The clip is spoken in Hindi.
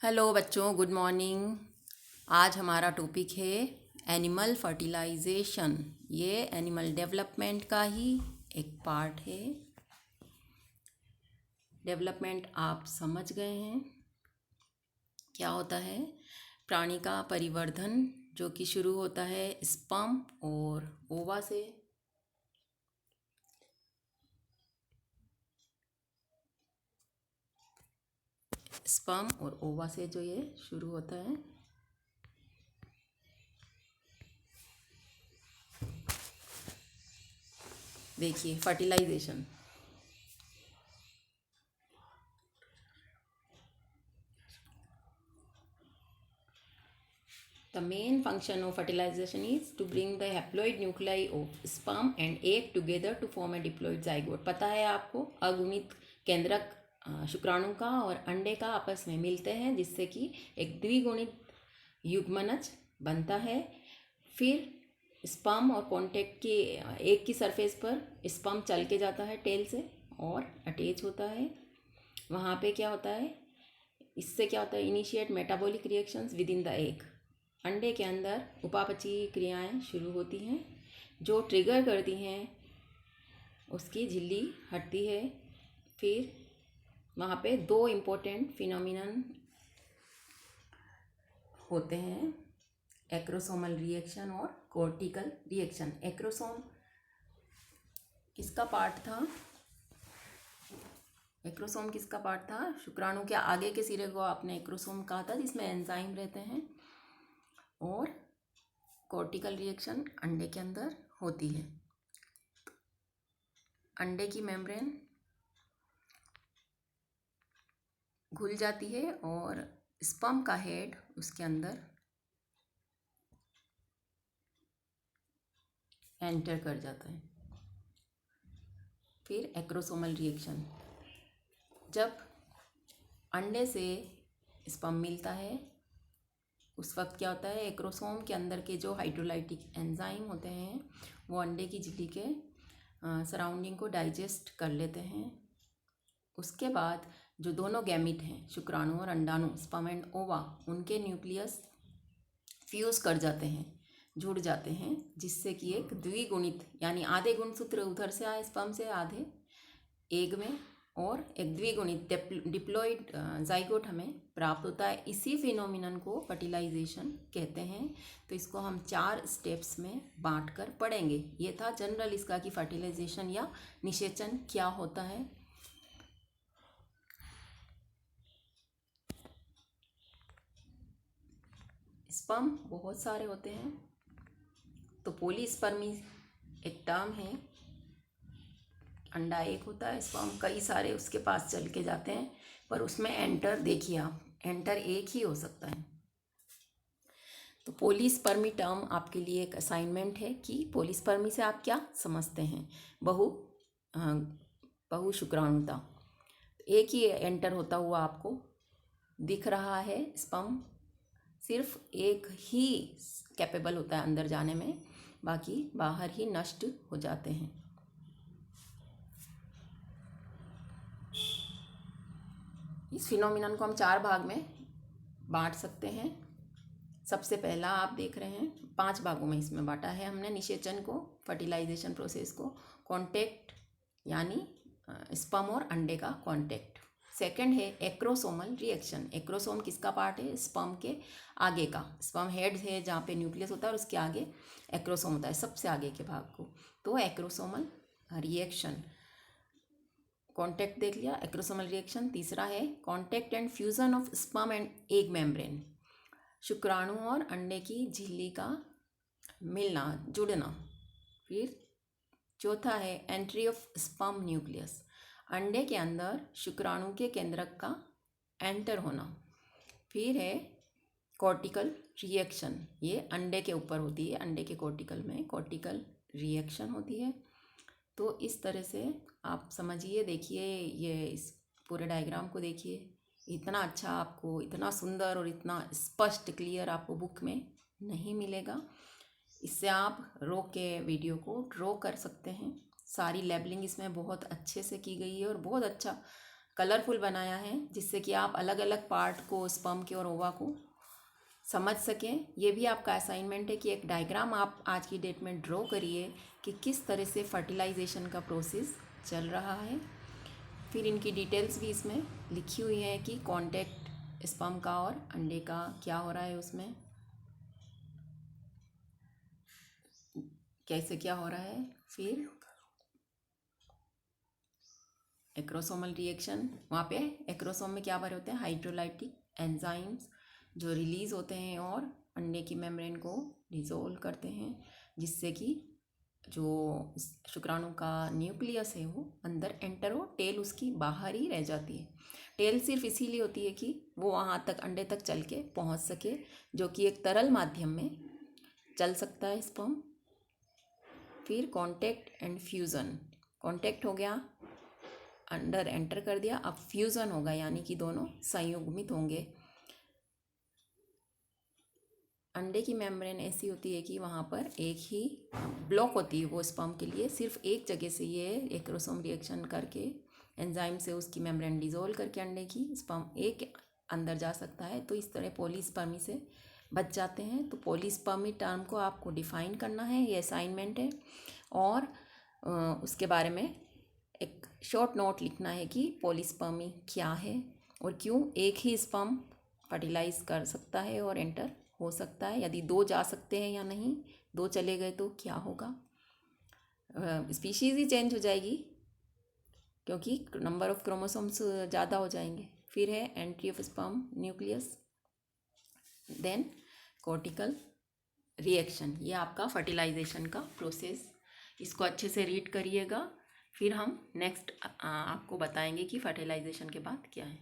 हेलो बच्चों, गुड मॉर्निंग। आज हमारा टॉपिक है एनिमल फर्टिलाइजेशन। ये एनिमल डेवलपमेंट का ही एक पार्ट है। डेवलपमेंट आप समझ गए हैं क्या होता है। प्राणी का परिवर्धन जो कि शुरू होता है स्पर्म और ओवा से। स्पर्म और ओवा से जो ये शुरू होता है। देखिए fertilisation. The main function of fertilization is to bring the haploid nuclei of sperm and egg together to form a diploid zygote। पता है आपको, अगुणित केंद्रक शुक्राणु का और अंडे का आपस में मिलते हैं जिससे कि एक द्विगुणित युग्मनज बनता है। फिर स्पर्म और कॉन्टेक्ट की एग की सरफेस पर स्पर्म चल के जाता है टेल से और अटैच होता है। वहाँ पे क्या होता है, इससे क्या होता है, initiate metabolic reactions with in the egg. अंडे के अंदर उपापचयी क्रियाएं शुरू होती हैं जो ट्रिगर करती हैं उसकी झिल्ली हटती है। फिर वहाँ पे दो इम्पोर्टेंट फिनोमिनन होते हैं, एक्रोसोमल रिएक्शन और कॉर्टिकल रिएक्शन। एक्रोसोम किसका पार्ट था? एक्रोसोम किसका पार्ट था? शुक्राणु के आगे के सिरे को आपने एक्रोसोम कहा था, जिसमें एंजाइम रहते हैं। और कॉर्टिकल रिएक्शन अंडे के अंदर होती है। अंडे की मेम्ब्रेन घुल जाती है और स्पर्म का हेड उसके अंदर एंटर कर जाता है। फिर एक्रोसोमल रिएक्शन, जब अंडे से स्पर्म मिलता है उस वक्त क्या होता है, एक्रोसोम के अंदर के जो हाइड्रोलाइटिक एंजाइम होते हैं वो अंडे की झिल्ली के सराउंडिंग को डाइजेस्ट कर लेते हैं। उसके बाद जो दोनों गैमिट हैं, शुक्राणु और अंडाणु, स्पर्म एंड ओवा, उनके न्यूक्लियस फ्यूज़ कर जाते हैं, जुड़ जाते हैं, जिससे कि एक द्विगुणित यानी आधे गुणसूत्र उधर से आए स्पर्म से, आधे एग में, और एक द्विगुणित डिप्लॉइड जाइगोट हमें प्राप्त होता है। इसी फिनोमिनन को फर्टिलाइजेशन कहते हैं। तो इसको हम 4 स्टेप्स में बांट कर पढ़ेंगे। ये था जनरल इसका कि फर्टिलाइजेशन या निषेचन क्या होता है। स्पर्म बहुत सारे होते हैं, तो पॉलीस्पर्मी एक टर्म है। अंडा एक होता है, स्पर्म कई सारे उसके पास चल के जाते हैं, पर उसमें एंटर देखिए आप, एंटर एक ही हो सकता है। तो पॉलीस्पर्मी टर्म आपके लिए एक असाइनमेंट है कि पॉलीस्पर्मी से आप क्या समझते हैं। बहु शुक्राणुता, एक ही एंटर होता हुआ आपको दिख रहा है। स्पर्म सिर्फ एक ही कैपेबल होता है अंदर जाने में, बाकी बाहर ही नष्ट हो जाते हैं। इस फिनोमिनन को हम 4 भाग में बांट सकते हैं। सबसे पहला आप देख रहे हैं, 5 भागों में इसमें बांटा है हमने निषेचन को, फर्टिलाइजेशन प्रोसेस को। कॉन्टेक्ट यानी स्पर्म और अंडे का कॉन्टेक्ट। सेकंड है एक्रोसोमल रिएक्शन। एक्रोसोम किसका पार्ट है? स्पर्म के आगे का। स्पर्म हेड है जहाँ पे न्यूक्लियस होता है, और उसके आगे एक्रोसोम होता है, सबसे आगे के भाग को। तो एक्रोसोमल रिएक्शन, कॉन्टेक्ट देख लिया, एक्रोसोमल रिएक्शन। तीसरा है contact and fusion of sperm and egg membrane, शुक्राणु और अंडे की झिल्ली का मिलना, जुड़ना। फिर चौथा है एंट्री ऑफ स्पर्म न्यूक्लियस, अंडे के अंदर शुक्राणु के केंद्रक का एंटर होना। फिर है कॉर्टिकल रिएक्शन, ये अंडे के ऊपर होती है, अंडे के कॉर्टिकल में कॉर्टिकल रिएक्शन होती है। तो इस तरह से आप समझिए, देखिए ये इस पूरे डायग्राम को देखिए, इतना अच्छा आपको, इतना सुंदर और इतना स्पष्ट क्लियर आपको बुक में नहीं मिलेगा। इससे आप रोक के वीडियो को ड्रॉ कर सकते हैं। सारी लेबलिंग इसमें बहुत अच्छे से की गई है और बहुत अच्छा कलरफुल बनाया है, जिससे कि आप अलग अलग पार्ट को, स्पर्म के और ओवा को समझ सकें। ये भी आपका असाइनमेंट है कि एक डायग्राम आप आज की डेट में ड्रॉ करिए कि किस तरह से फर्टिलाइजेशन का प्रोसेस चल रहा है। फिर इनकी डिटेल्स भी इसमें लिखी हुई है कि कांटेक्ट स्पर्म का और अंडे का क्या हो रहा है, उसमें कैसे क्या हो रहा है। फिर एक्रोसोमल रिएक्शन, वहाँ पे एक्रोसोम में क्या भरे होते हैं, हाइड्रोलाइटिक एंजाइम्स जो रिलीज़ होते हैं और अंडे की मेम्ब्रेन को डिसोल्व करते हैं, जिससे कि जो शुक्राणु का न्यूक्लियस है वो अंदर एंटर हो, टेल उसकी बाहर ही रह जाती है। टेल सिर्फ इसीलिए होती है कि वो वहाँ तक, अंडे तक चल के पहुँच सके, जो कि एक तरल माध्यम में चल सकता है स्पर्म। फिर कांटेक्ट एंड फ्यूज़न, कांटेक्ट हो गया, अंदर एंटर कर दिया, अब फ्यूज़न होगा, यानी कि दोनों संयुग्मित होंगे। अंडे की मेम्ब्रेन ऐसी होती है कि वहाँ पर एक ही ब्लॉक होती है वो स्पर्म के लिए, सिर्फ एक जगह से ये एक्रोसोम रिएक्शन करके एंजाइम से उसकी मेम्ब्रेन डिसोल्व करके अंडे की स्पर्म एक अंदर जा सकता है। तो इस तरह पॉलीस्पर्मी से बच जाते हैं। तो पॉलीस्पर्मी टर्म को आपको डिफाइन करना है, ये असाइनमेंट है। और उसके बारे में एक शॉर्ट नोट लिखना है कि पॉलीस्पर्मी क्या है और क्यों एक ही स्पर्म फर्टिलाइज कर सकता है और एंटर हो सकता है, यदि दो जा सकते हैं या नहीं, दो चले गए तो क्या होगा, स्पीशीज़ ही चेंज हो जाएगी क्योंकि नंबर ऑफ क्रोमोसोम्स ज़्यादा हो जाएंगे। फिर है entry of sperm nucleus, then cortical reaction, ये आपका फर्टिलाइजेशन का प्रोसेस। इसको अच्छे से रीड करिएगा, फिर हम नेक्स्ट आपको बताएंगे कि फर्टिलाइजेशन के बाद क्या है।